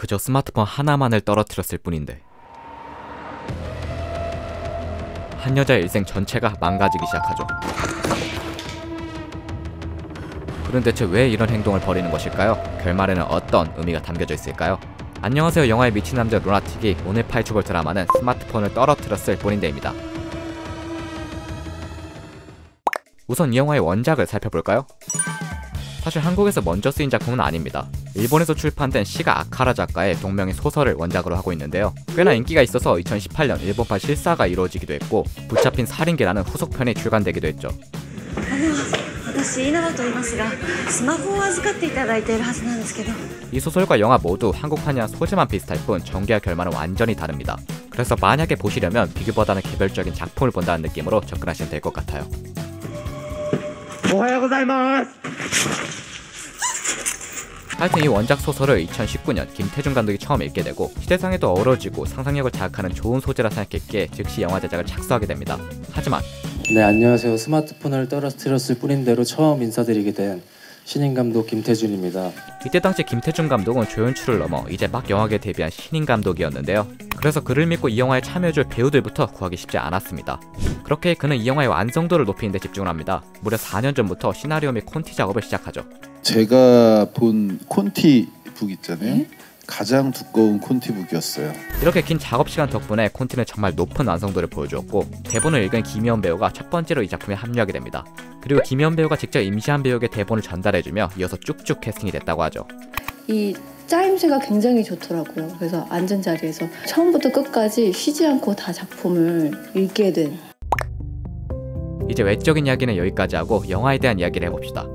그저 스마트폰 하나만을 떨어뜨렸을 뿐인데 한 여자의 일생 전체가 망가지기 시작하죠. 그런 대체 왜 이런 행동을 벌이는 것일까요? 결말에는 어떤 의미가 담겨져 있을까요? 안녕하세요, 영화에 미친 남자 루나틱이 오늘 파헤쳐볼 드라마는 스마트폰을 떨어뜨렸을 뿐인데입니다. 우선 이 영화의 원작을 살펴볼까요? 사실 한국에서 먼저 쓰인 작품은 아닙니다. 일본에서 출판된 시가 아카라 작가의 동명의 소설을 원작으로 하고 있는데요. 꽤나 인기가 있어서 2018년 일본판 실사가 이루어지기도 했고 붙잡힌 살인기라는 후속편이 출간되기도 했죠. 이 소설과 영화 모두 한국판이랑 소재만 비슷할 뿐 전개와 결말은 완전히 다릅니다. 그래서 만약에 보시려면 비교보다는 개별적인 작품을 본다는 느낌으로 접근하시면 될 것 같아요. 하여튼 이 원작 소설을 2019년 김태중 감독이 처음 읽게 되고 시대상에도 어우러지고 상상력을 자극하는 좋은 소재라 생각했기에 즉시 영화 제작을 착수하게 됩니다. 하지만 네, 안녕하세요. 스마트폰을 떨어뜨렸을 뿐인데로 처음 인사드리게 된 신인 감독 김태준입니다. 이때 당시 김태중 감독은 조연출을 넘어 이제 막 영화계에 데뷔한 신인 감독이었는데요. 그래서 그를 믿고 이 영화에 참여해줄 배우들부터 구하기 쉽지 않았습니다. 그렇게 그는 이 영화의 완성도를 높이는 데 집중을 합니다. 무려 4년 전부터 시나리오 및 콘티 작업을 시작하죠. 제가 본 콘티북 있잖아요. 가장 두꺼운 콘티북이었어요. 이렇게 긴 작업시간 덕분에 콘티는 정말 높은 완성도를 보여주었고 대본을 읽은 김희원 배우가 첫 번째로 이 작품에 합류하게 됩니다. 그리고 김희원 배우가 직접 임시한 배우에게 대본을 전달해주며 이어서 쭉쭉 캐스팅이 됐다고 하죠. 이 짜임새가 굉장히 좋더라고요. 그래서 앉은 자리에서 처음부터 끝까지 쉬지 않고 다 작품을 읽게 된. 이제 외적인 이야기는 여기까지 하고 영화에 대한 이야기를 해봅시다.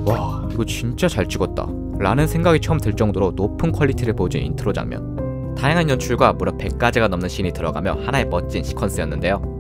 와, 이거 진짜 잘 찍었다 라는 생각이 처음 들 정도로 높은 퀄리티를 보여준 인트로 장면. 다양한 연출과 무려 100가지가 넘는 씬이 들어가며 하나의 멋진 시퀀스였는데요.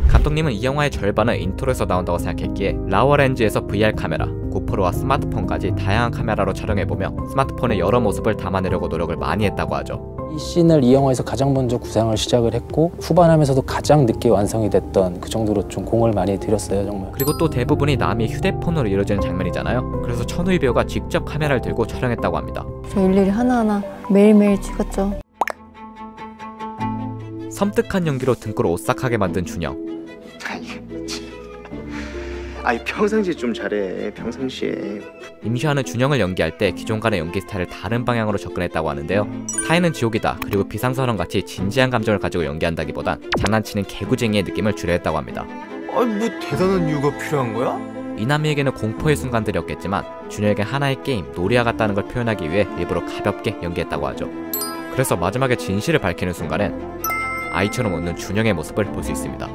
감독님은 이 영화의 절반은 인트로에서 나온다고 생각했기에 라워렌즈에서 VR 카메라, 고프로와 스마트폰까지 다양한 카메라로 촬영해보며 스마트폰의 여러 모습을 담아내려고 노력을 많이 했다고 하죠. 이 씬을 이 영화에서 가장 먼저 구상을 시작을 했고 후반하면서도 가장 늦게 완성이 됐던 그 정도로 좀 공을 많이 들였어요, 정말. 그리고 또 대부분이 남이 휴대폰으로 이루어지는 장면이잖아요. 그래서 천우희 배우가 직접 카메라를 들고 촬영했다고 합니다. 저 일일이 하나하나 매일매일 찍었죠. 섬뜩한 연기로 등골을 오싹하게 만든 준영. 아이 평상시에 좀 잘해. 평상시에. 임시완은 준영을 연기할 때 기존과의 연기 스타일을 다른 방향으로 접근했다고 하는데요. 타인은 지옥이다 그리고 비상사령같이 진지한 감정을 가지고 연기한다기보단 장난치는 개구쟁이의 느낌을 주려 했다고 합니다. 아니 뭐 대단한 이유가 필요한 거야? 이남이에게는 공포의 순간들이었겠지만 준영에게 하나의 게임, 놀이와 같다는 걸 표현하기 위해 일부러 가볍게 연기했다고 하죠. 그래서 마지막에 진실을 밝히는 순간엔 아이처럼 웃는 준영의 모습을 볼 수 있습니다.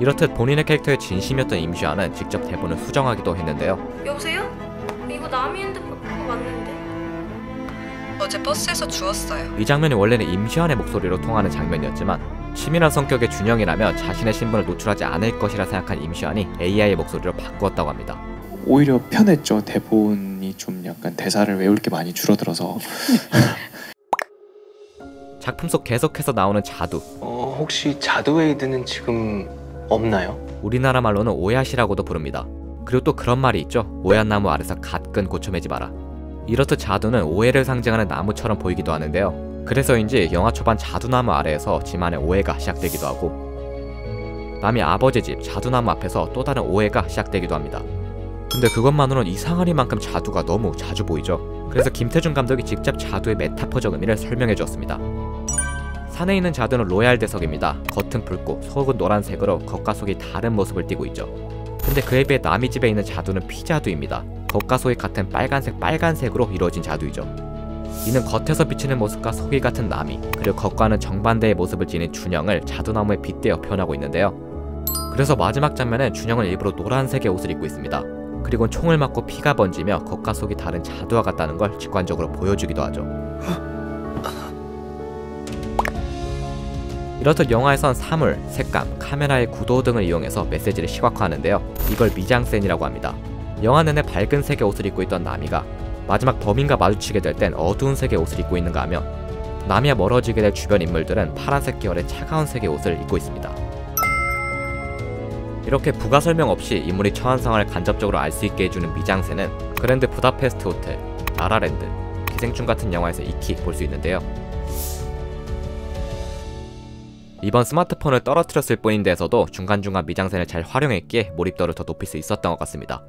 이렇듯 본인의 캐릭터에 진심이었던 임시완은 직접 대본을 수정하기도 했는데요. 여보세요? 이거 남이 핸드폰 그거 맞는데? 어제 버스에서 주웠어요. 이 장면이 원래는 임시완의 목소리로 통하는 장면이었지만 치밀한 성격의 준영이라면 자신의 신분을 노출하지 않을 것이라 생각한 임시완이 AI의 목소리로 바꾸었다고 합니다. 오히려 편했죠. 대본이 좀 약간 대사를 외울 게 많이 줄어들어서. 작품 속 계속해서 나오는 자두. 혹시 자두웨이드는 지금 없나요? 우리나라 말로는 오얏이라고도 부릅니다. 그리고 또 그런 말이 있죠. 오얏나무 아래서 갓근 고쳐 매지 마라. 이렇듯 자두는 오해를 상징하는 나무처럼 보이기도 하는데요. 그래서인지 영화 초반 자두나무 아래에서 지만의 오해가 시작되기도 하고 남이 아버지 집 자두나무 앞에서 또 다른 오해가 시작되기도 합니다. 근데 그것만으론 이상하리만큼 자두가 너무 자주 보이죠. 그래서 김태중 감독이 직접 자두의 메타포적 의미를 설명해 주었습니다. 산에 있는 자두는 로얄 대석입니다. 겉은 붉고 속은 노란색으로 겉과 속이 다른 모습을 띠고 있죠. 근데 그에 비해 남이 집에 있는 자두는 피자두입니다. 겉과 속이 같은 빨간색으로 이루어진 자두이죠. 이는 겉에서 비치는 모습과 속이 같은 남이, 그리고 겉과는 정반대의 모습을 지닌 준영을 자두나무에 빗대어 표현하고 있는데요. 그래서 마지막 장면엔 준영은 일부러 노란색의 옷을 입고 있습니다. 그리고 총을 맞고 피가 번지며 겉과 속이 다른 자두와 같다는 걸 직관적으로 보여주기도 하죠. 이렇듯 영화에선 사물, 색감, 카메라의 구도 등을 이용해서 메시지를 시각화하는데요. 이걸 미장센이라고 합니다. 영화 내내 밝은 색의 옷을 입고 있던 나미가 마지막 범인과 마주치게 될 땐 어두운 색의 옷을 입고 있는가 하며 나미와 멀어지게 될 주변 인물들은 파란색 계열의 차가운 색의 옷을 입고 있습니다. 이렇게 부가 설명 없이 인물이 처한 상황을 간접적으로 알 수 있게 해주는 미장센은 그랜드 부다페스트 호텔, 라라랜드, 기생충 같은 영화에서 익히 볼 수 있는데요. 이번 스마트폰을 떨어뜨렸을 뿐인데서도 중간중간 미장센을 잘 활용했기에 몰입도를 더 높일 수 있었던 것 같습니다.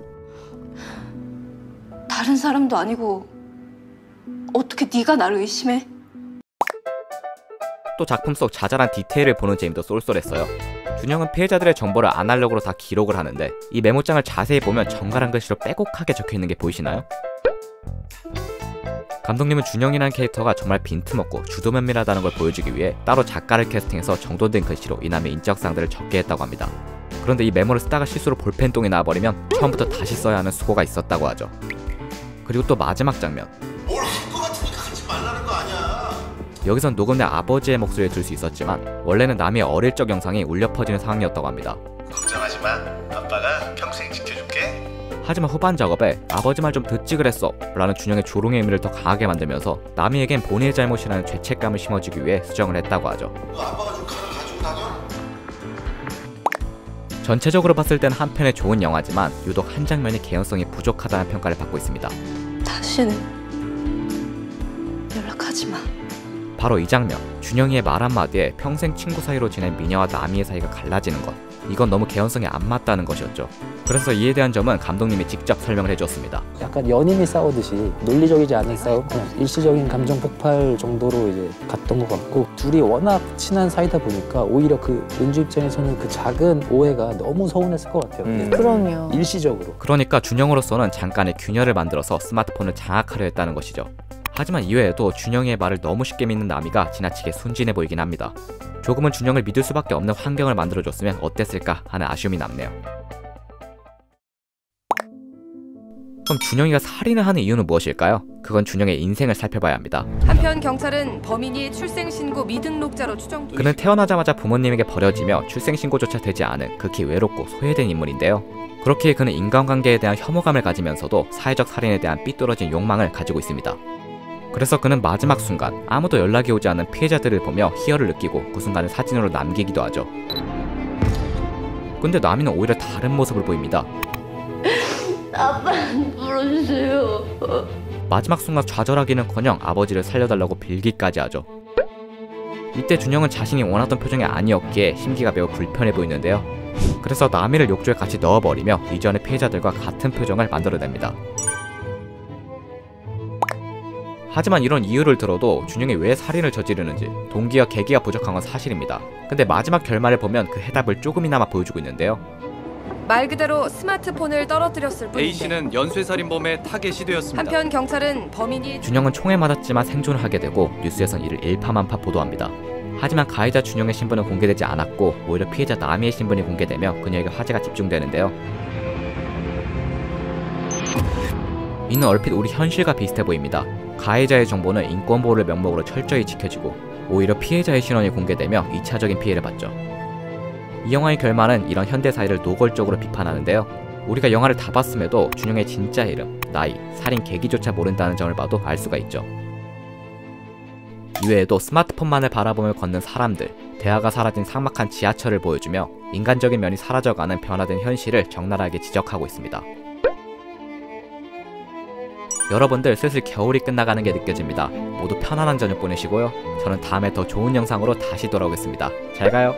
다른 사람도 아니고 어떻게 네가 나를 의심해? 또 작품 속 자잘한 디테일을 보는 재미도 쏠쏠했어요. 준영은 피해자들의 정보를 아날로그로 다 기록을 하는데 이 메모장을 자세히 보면 정갈한 글씨로 빼곡하게 적혀있는 게 보이시나요? 감독님은 준영이라는 캐릭터가 정말 빈틈없고 주도 면밀하다는 걸 보여주기 위해 따로 작가를 캐스팅해서 정돈된 글씨로 이남의 인적사항들을 적게 했다고 합니다. 그런데 이 메모를 쓰다가 실수로 볼펜똥이 나와버리면 처음부터 다시 써야 하는 수고가 있었다고 하죠. 그리고 또 마지막 장면, 뭘 할 것 같으니까 하지 말라는 거 아니야. 여기선 녹음된 아버지의 목소리를 들을 수 있었지만 원래는 남의 어릴 적 영상이 울려 퍼지는 상황이었다고 합니다. 걱정하지 마. 아빠가 평생 지켜줄게. 하지만 후반 작업에 아버지 말 좀 듣지 그랬어 라는 준영의 조롱의 의미를 더 강하게 만들면서 남이에겐 본인의 잘못이라는 죄책감을 심어주기 위해 수정을 했다고 하죠. 너 아빠가 좀 칼을 가지고 다녀? 전체적으로 봤을 땐 한편의 좋은 영화지만 유독 한 장면이 개연성이 부족하다는 평가를 받고 있습니다. 다시는 연락하지 마. 바로 이 장면, 준영이의 말 한마디에 평생 친구 사이로 지낸 미녀와 남이의 사이가 갈라지는 것, 이건 너무 개연성에 안 맞다는 것이었죠. 그래서 이에 대한 점은 감독님이 직접 설명을 해주었습니다. 약간 연인이 싸우듯이 논리적이지 않은 싸움, 그냥 일시적인 감정 폭발 정도로 이제 갔던 것 같고, 둘이 워낙 친한 사이다 보니까 오히려 그 은주 입장에서는 그 작은 오해가 너무 서운했을 것 같아요. 그럼요. 일시적으로. 그러니까 준영으로서는 잠깐의 균열을 만들어서 스마트폰을 장악하려 했다는 것이죠. 하지만 이외에도 준영이의 말을 너무 쉽게 믿는 남이가 지나치게 순진해 보이긴 합니다. 조금은 준영을 믿을 수밖에 없는 환경을 만들어줬으면 어땠을까 하는 아쉬움이 남네요. 그럼 준영이가 살인을 하는 이유는 무엇일까요? 그건 준영의 인생을 살펴봐야 합니다. 한편 경찰은 범인이 출생신고 미등록자로 추정. 그는 태어나자마자 부모님에게 버려지며 출생신고조차 되지 않은 극히 외롭고 소외된 인물인데요. 그렇기에 그는 인간관계에 대한 혐오감을 가지면서도 사회적 살인에 대한 삐뚤어진 욕망을 가지고 있습니다. 그래서 그는 마지막 순간 아무도 연락이 오지 않는 피해자들을 보며 희열을 느끼고 그 순간을 사진으로 남기기도 하죠. 근데 나미는 오히려 다른 모습을 보입니다. 아빠 불러주세요. 마지막 순간 좌절하기는커녕 아버지를 살려달라고 빌기까지 하죠. 이때 준영은 자신이 원하던 표정이 아니었기에 심기가 매우 불편해 보이는데요. 그래서 나미를 욕조에 같이 넣어버리며 이전의 피해자들과 같은 표정을 만들어냅니다. 하지만 이런 이유를 들어도 준영이 왜 살인을 저지르는지 동기와 계기가 부족한 건 사실입니다. 근데 마지막 결말을 보면 그 해답을 조금이나마 보여주고 있는데요. 말 그대로 스마트폰을 떨어뜨렸을 뿐인데 A씨는 연쇄살인범의 타겟이 되었습니다. 한편 경찰은 범인이 준영은 총에 맞았지만 생존을 하게 되고 뉴스에선 이를 일파만파 보도합니다. 하지만 가해자 준영의 신분은 공개되지 않았고 오히려 피해자 나미의 신분이 공개되며 그녀에게 화제가 집중되는데요. 이는 얼핏 우리 현실과 비슷해 보입니다. 가해자의 정보는 인권보호를 명목으로 철저히 지켜지고 오히려 피해자의 신원이 공개되며 2차적인 피해를 받죠. 이 영화의 결말은 이런 현대 사회를 노골적으로 비판하는데요. 우리가 영화를 다 봤음에도 준영의 진짜 이름, 나이, 살인 계기조차 모른다는 점을 봐도 알 수가 있죠. 이외에도 스마트폰만을 바라보며 걷는 사람들, 대화가 사라진 삭막한 지하철을 보여주며 인간적인 면이 사라져가는 변화된 현실을 적나라하게 지적하고 있습니다. 여러분들 슬슬 겨울이 끝나가는 게 느껴집니다. 모두 편안한 저녁 보내시고요. 저는 다음에 더 좋은 영상으로 다시 돌아오겠습니다. 잘 가요.